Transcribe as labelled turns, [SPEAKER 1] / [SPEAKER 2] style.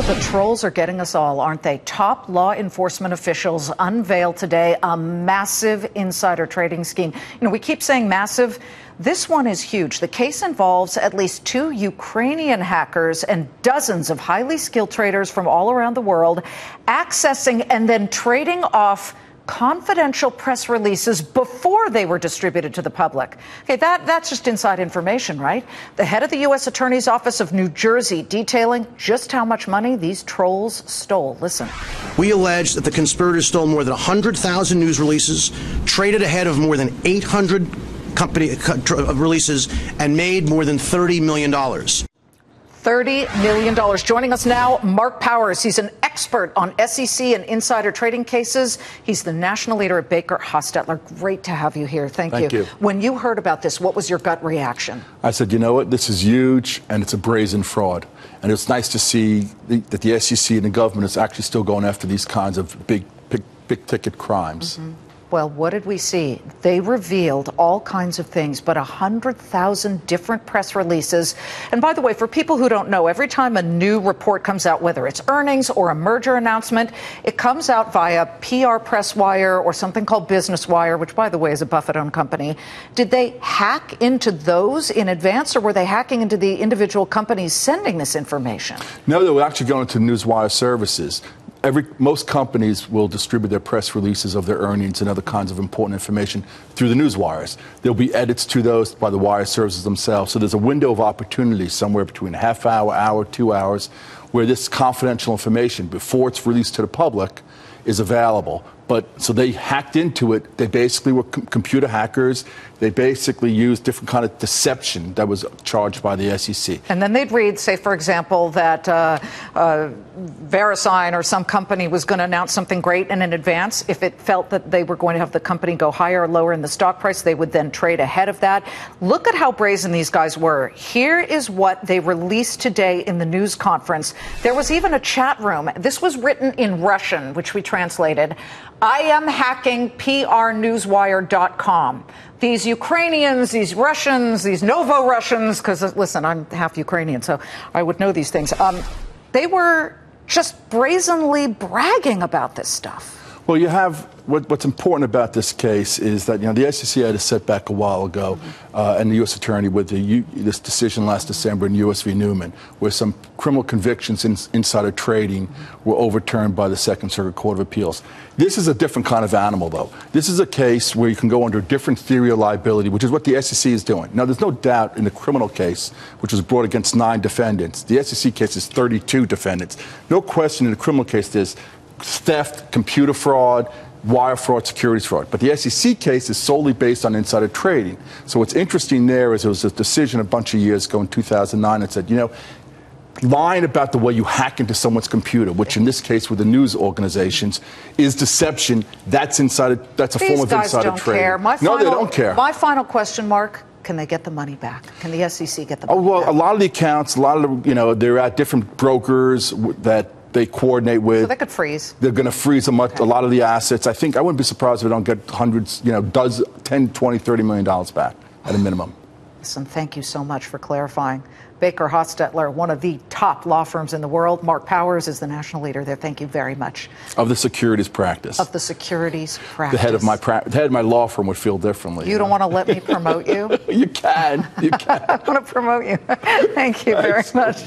[SPEAKER 1] Oh, the trolls are getting us all, aren't they? Top law enforcement officials unveiled today a massive insider trading scheme. You know, we keep saying massive. This one is huge. The case involves at least 2 Ukrainian hackers and dozens of highly skilled traders from all around the world accessing and then trading off confidential press releases before they were distributed to the public. Okay, that's just inside information, right? The head of the U.S. Attorney's Office of New Jersey detailing just how much money these trolls stole. Listen.
[SPEAKER 2] We allege that the conspirators stole more than 100,000 news releases, traded ahead of more than 800 company releases, and made more than $30 million.
[SPEAKER 1] $30 million. Joining us now, Marc Powers. He's an expert on SEC and insider trading cases. He's the national leader at BakerHostetler. Great to have you here. Thank you. When you heard about this, what was your gut reaction?
[SPEAKER 3] I said, you know what, this is huge, and it's a brazen fraud. And it's nice to see that the SEC and the government is actually still going after these kinds of big ticket crimes.
[SPEAKER 1] Mm-hmm. Well, what did we see? They revealed all kinds of things, but 100,000 different press releases. And by the way, for people who don't know, every time a new report comes out, whether it's earnings or a merger announcement, it comes out via PR Press Wire or something called Business Wire, which, by the way, is a Buffett-owned company. Did they hack into those in advance, or were they hacking into the individual companies sending this information?
[SPEAKER 3] No, they were actually going to Newswire services. Most companies will distribute their press releases of their earnings and other kinds of important information through the news wires. There'll be edits to those by the wire services themselves. So there's a window of opportunity somewhere between a half hour, 2 hours, where this confidential information, before it's released to the public, is available. But so they hacked into it. They basically were computer hackers. They basically used different kind of deception that was charged by the SEC.
[SPEAKER 1] And then they'd read, say, for example, that VeriSign or some company was going to announce something great, and in advance, if it felt that they were going to have the company go higher or lower in the stock price, they would then trade ahead of that. Look at how brazen these guys were. Here is what they released today in the news conference. There was even a chat room. This was written in Russian, which we translated. I am hacking prnewswire.com. These Ukrainians, these Russians, these Novo-Russians, because, listen, I'm half Ukrainian, so I would know these things. They were just brazenly bragging about this stuff.
[SPEAKER 3] Well, you have what's important about this case is that, you know, the SEC had a setback a while ago, and the U.S. Attorney with this decision last December in U.S. v. Newman, where some criminal convictions in insider trading were overturned by the Second Circuit Court of Appeals. This is a different kind of animal, though. This is a case where you can go under a different theory of liability, which is what the SEC is doing. Now, there's no doubt in the criminal case, which was brought against 9 defendants, the SEC case is 32 defendants. No question in the criminal case there's theft, computer fraud, wire fraud, securities fraud. But the SEC case is solely based on insider trading. So what's interesting there is there was a decision a bunch of years ago in 2009 that said, you know, lying about the way you hack into someone's computer, which in this case with the news organizations, is deception. That's insider. That's a form of insider trading. No, they don't care.
[SPEAKER 1] My final question, Marc. Can they get the money back? Can the SEC get the money back?
[SPEAKER 3] Oh, well, a lot of the accounts, a lot of the, you know, they're at different brokers that they coordinate with.
[SPEAKER 1] So they could freeze.
[SPEAKER 3] They're going to freeze a lot of the assets. I wouldn't be surprised if they don't get hundreds, you know, $10, $20, $30 million back at a minimum.
[SPEAKER 1] Listen, thank you so much for clarifying. BakerHostetler, one of the top law firms in the world. Marc Powers is the national leader there. Thank you very much.
[SPEAKER 3] Of the securities practice.
[SPEAKER 1] Of the securities practice.
[SPEAKER 3] The head of my law firm would feel differently.
[SPEAKER 1] You don't want to let me promote you?
[SPEAKER 3] You can. You can.
[SPEAKER 1] I want to promote you. Thank you very much.